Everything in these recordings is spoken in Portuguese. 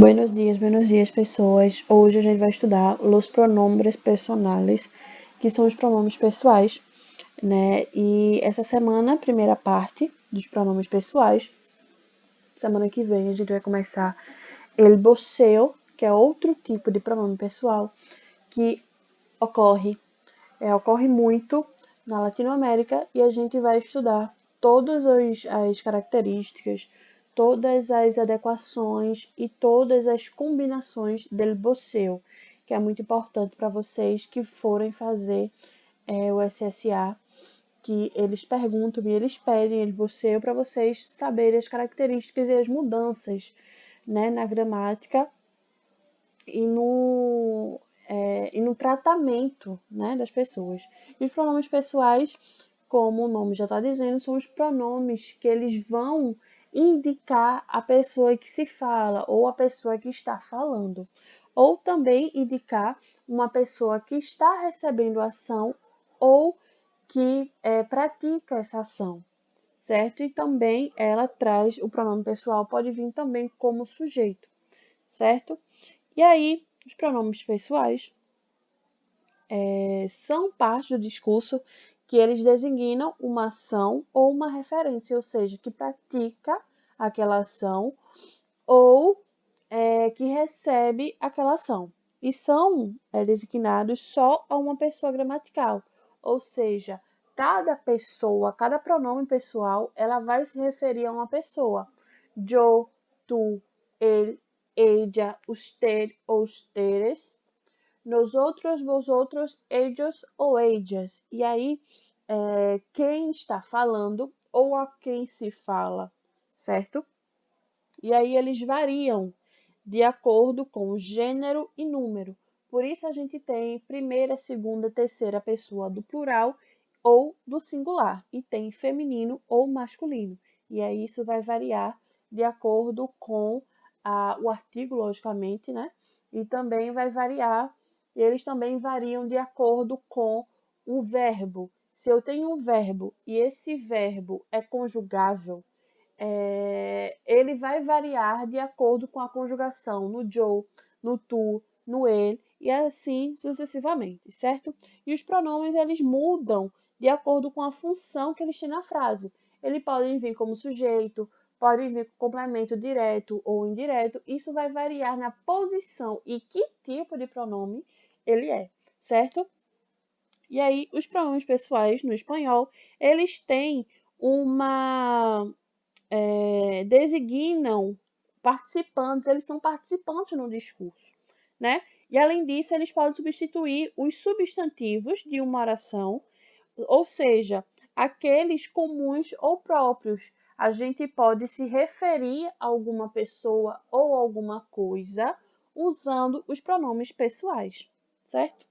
Buenos dias, pessoas. Hoje a gente vai estudar os pronombres personales, que são os pronomes pessoais, né? E essa semana, a primeira parte dos pronomes pessoais. Semana que vem a gente vai começar el voseo, que é outro tipo de pronome pessoal que ocorre muito na Latinoamérica, e a gente vai estudar todas as características, todas as adequações e todas as combinações del voseo, que é muito importante para vocês que forem fazer o SSA, que eles perguntam e eles pedem el voseo para vocês saberem as características e as mudanças, né, na gramática e no tratamento, né, das pessoas. E os pronomes pessoais, como o nome já está dizendo, são os pronomes que eles vão indicar a pessoa que se fala ou a pessoa que está falando, ou também indicar uma pessoa que está recebendo a ação ou que pratica essa ação, certo? E também ela traz, o pronome pessoal pode vir também como sujeito, certo? E aí, os pronomes pessoais são parte do discurso que eles designam uma ação ou uma referência, ou seja, que pratica aquela ação ou que recebe aquela ação. E são designados só a uma pessoa gramatical, ou seja, cada pessoa, cada pronome pessoal, ela vai se referir a uma pessoa. Yo, tu, ele, ella, usted ou ustedes, nosotros, vosotros, ellos ou ellas. E aí, quem está falando ou a quem se fala, certo? E aí eles variam de acordo com o gênero e número. Por isso a gente tem primeira, segunda, terceira pessoa do plural ou do singular, e tem feminino ou masculino. E aí isso vai variar de acordo com o artigo, logicamente, né? E também vai variar, eles também variam de acordo com o verbo. Se eu tenho um verbo e esse verbo é conjugável, ele vai variar de acordo com a conjugação no yo, no tu, no ele e assim sucessivamente, certo? E os pronomes eles mudam de acordo com a função que eles têm na frase. Eles podem vir como sujeito, podem vir com complemento direto ou indireto. Isso vai variar na posição e que tipo de pronome ele é, certo? E aí, os pronomes pessoais no espanhol, eles têm designam participantes, eles são participantes no discurso, né? E além disso, eles podem substituir os substantivos de uma oração, ou seja, aqueles comuns ou próprios. A gente pode se referir a alguma pessoa ou alguma coisa usando os pronomes pessoais, certo?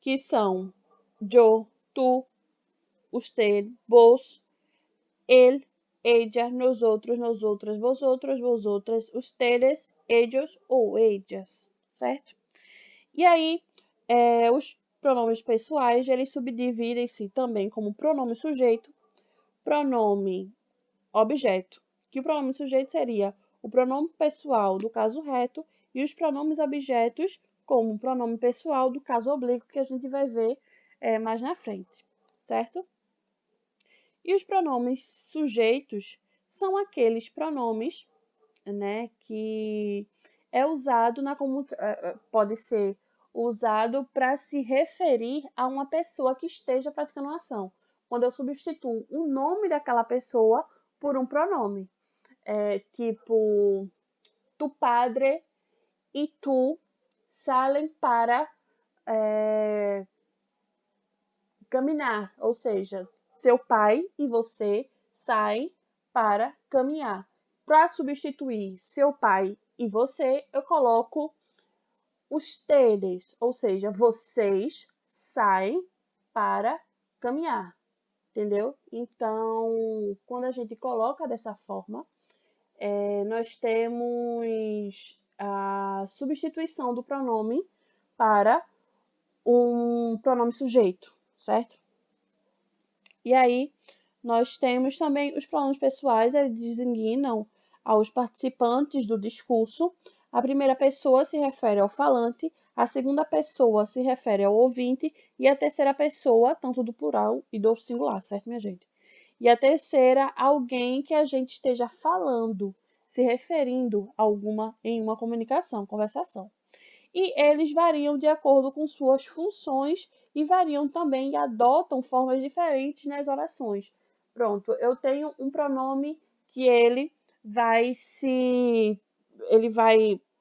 Que são yo, tu, usted, vos, él, ella, nosotros, nosotras, vosotros, vosotras, ustedes, ellos ou ellas, certo? E aí, os pronomes pessoais, eles subdividem-se também como pronome sujeito, pronome objeto, que o pronome sujeito seria o pronome pessoal do caso reto e os pronomes objetos como o pronome pessoal do caso oblíquo, que a gente vai ver mais na frente, certo? E os pronomes sujeitos são aqueles pronomes, né, que é usado pode ser usado para se referir a uma pessoa que esteja praticando uma ação. Quando eu substituo o nome daquela pessoa por um pronome, tipo tu padre e tu salen para caminhar, ou seja, seu pai e você saem para caminhar. Para substituir seu pai e você, eu coloco ustedes, ou seja, vocês saem para caminhar, entendeu? Então, quando a gente coloca dessa forma, nós temos a substituição do pronome para um pronome sujeito, certo? E aí, nós temos também os pronomes pessoais, eles designam aos participantes do discurso. A primeira pessoa se refere ao falante, a segunda pessoa se refere ao ouvinte e a terceira pessoa, tanto do plural e do singular, certo, minha gente? E a terceira, alguém que a gente esteja falando, se referindo a em uma comunicação, conversação. E eles variam de acordo com suas funções e variam também e adotam formas diferentes nas orações. Pronto, eu tenho um pronome que ele vai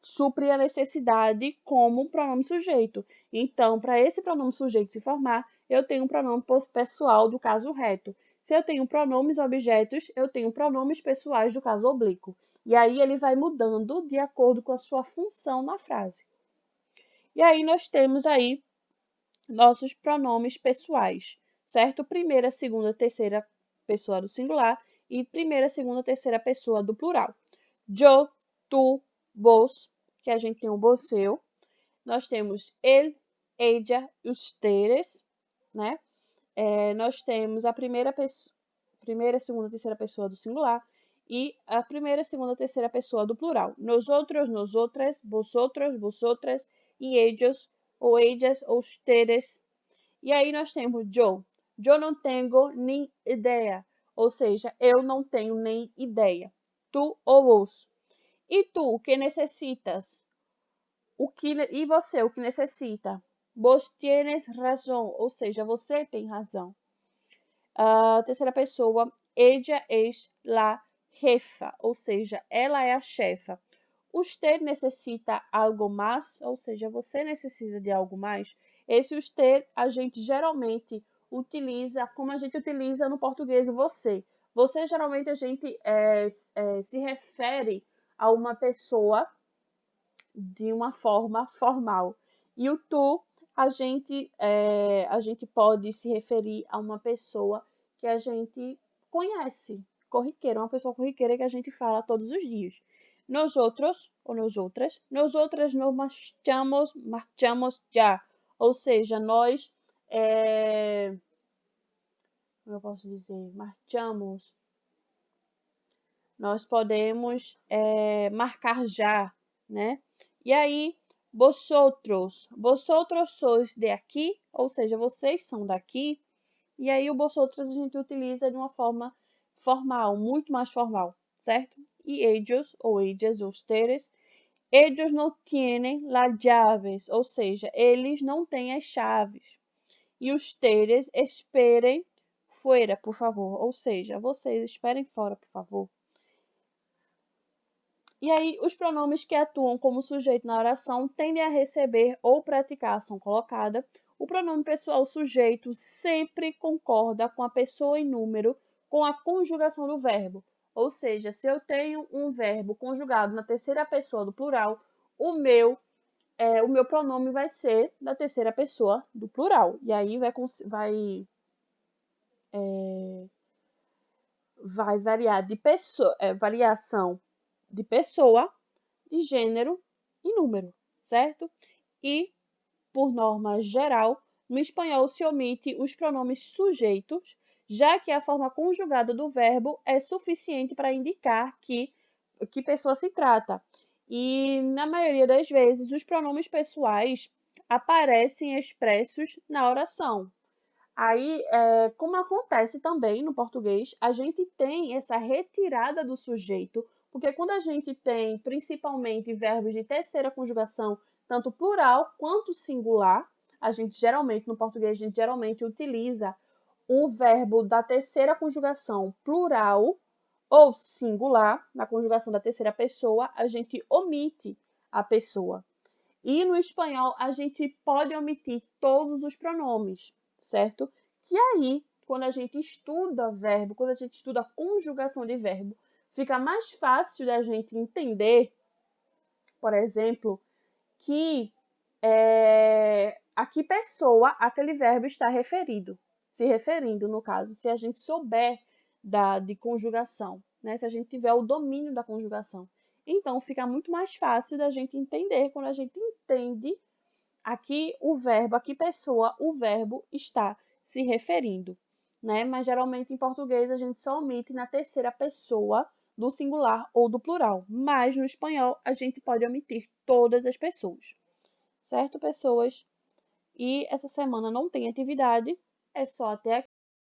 suprir a necessidade como um pronome sujeito. Então, para esse pronome sujeito se formar, eu tenho um pronome pessoal do caso reto. Se eu tenho pronomes objetos, eu tenho pronomes pessoais do caso oblíquo. E aí ele vai mudando de acordo com a sua função na frase. E aí nós temos aí nossos pronomes pessoais, certo? Primeira, segunda, terceira pessoa do singular e primeira, segunda, terceira pessoa do plural. Eu, tu, vos, que a gente tem o você. Nós temos ele, ella, ustedes, né? Nós temos a primeira, segunda, terceira pessoa do singular e a primeira, segunda, terceira pessoa do plural. Nosotros, nosotras, vosotros, vosotras e ellos, ou ellas, ou ustedes. E aí nós temos yo. Eu não tenho nem ideia. Ou seja, eu não tenho nem ideia. Tu ou vos. E tu, o que necessitas? E você, o que necessita? Vos tienes razão. Ou seja, você tem razão. A terceira pessoa, ella es la jefa. Ou seja, ela é a chefa. Usted necessita algo mais, ou seja, você necessita de algo mais. Esse usted a gente geralmente utiliza como a gente utiliza no português você. Você geralmente a gente se refere a uma pessoa de uma forma formal. E o tu a gente pode se referir a uma pessoa que a gente conhece, corriqueira, uma pessoa corriqueira que a gente fala todos os dias. Nós outros ou nós outras nos marchamos já, ou seja, nós, como eu posso dizer, marchamos, nós podemos marcar já, né? E aí, vosotros sois de aqui, ou seja, vocês são daqui. E aí o vosotros a gente utiliza de uma forma formal, muito mais formal, certo? E ellos ou ellas, ustedes, ellos no tienen las llaves, ou seja, eles não têm as chaves. E ustedes esperem fuera, por favor, ou seja, vocês esperem fora, por favor. E aí, os pronomes que atuam como sujeito na oração tendem a receber ou praticar a ação colocada. O pronome pessoal sujeito sempre concorda com a pessoa em número com a conjugação do verbo. Ou seja, se eu tenho um verbo conjugado na terceira pessoa do plural, o meu pronome vai ser da terceira pessoa do plural. E aí vai variar de variação de pessoa, de gênero e número, certo? E, por norma geral, no espanhol se omite os pronomes sujeitos, já que a forma conjugada do verbo é suficiente para indicar que pessoa se trata. E, na maioria das vezes, os pronomes pessoais aparecem expressos na oração. Aí, como acontece também no português, a gente tem essa retirada do sujeito, porque quando a gente tem principalmente verbos de terceira conjugação, tanto plural quanto singular, no português, a gente geralmente utiliza o verbo da terceira conjugação plural ou singular, na conjugação da terceira pessoa, a gente omite a pessoa. E no espanhol, a gente pode omitir todos os pronomes, certo? Que aí, quando a gente estuda verbo, quando a gente estuda a conjugação de verbo, fica mais fácil da gente entender, por exemplo, que a que pessoa aquele verbo está se referindo, no caso, se a gente souber de conjugação, né? Se a gente tiver o domínio da conjugação. Então, fica muito mais fácil da gente entender quando a gente entende aqui o verbo, a que pessoa o verbo está se referindo, né? Mas geralmente em português a gente só omite na terceira pessoa do singular ou do plural, mas no espanhol a gente pode omitir todas as pessoas. Certo, pessoas? E essa semana não tem atividade, é só até aqui.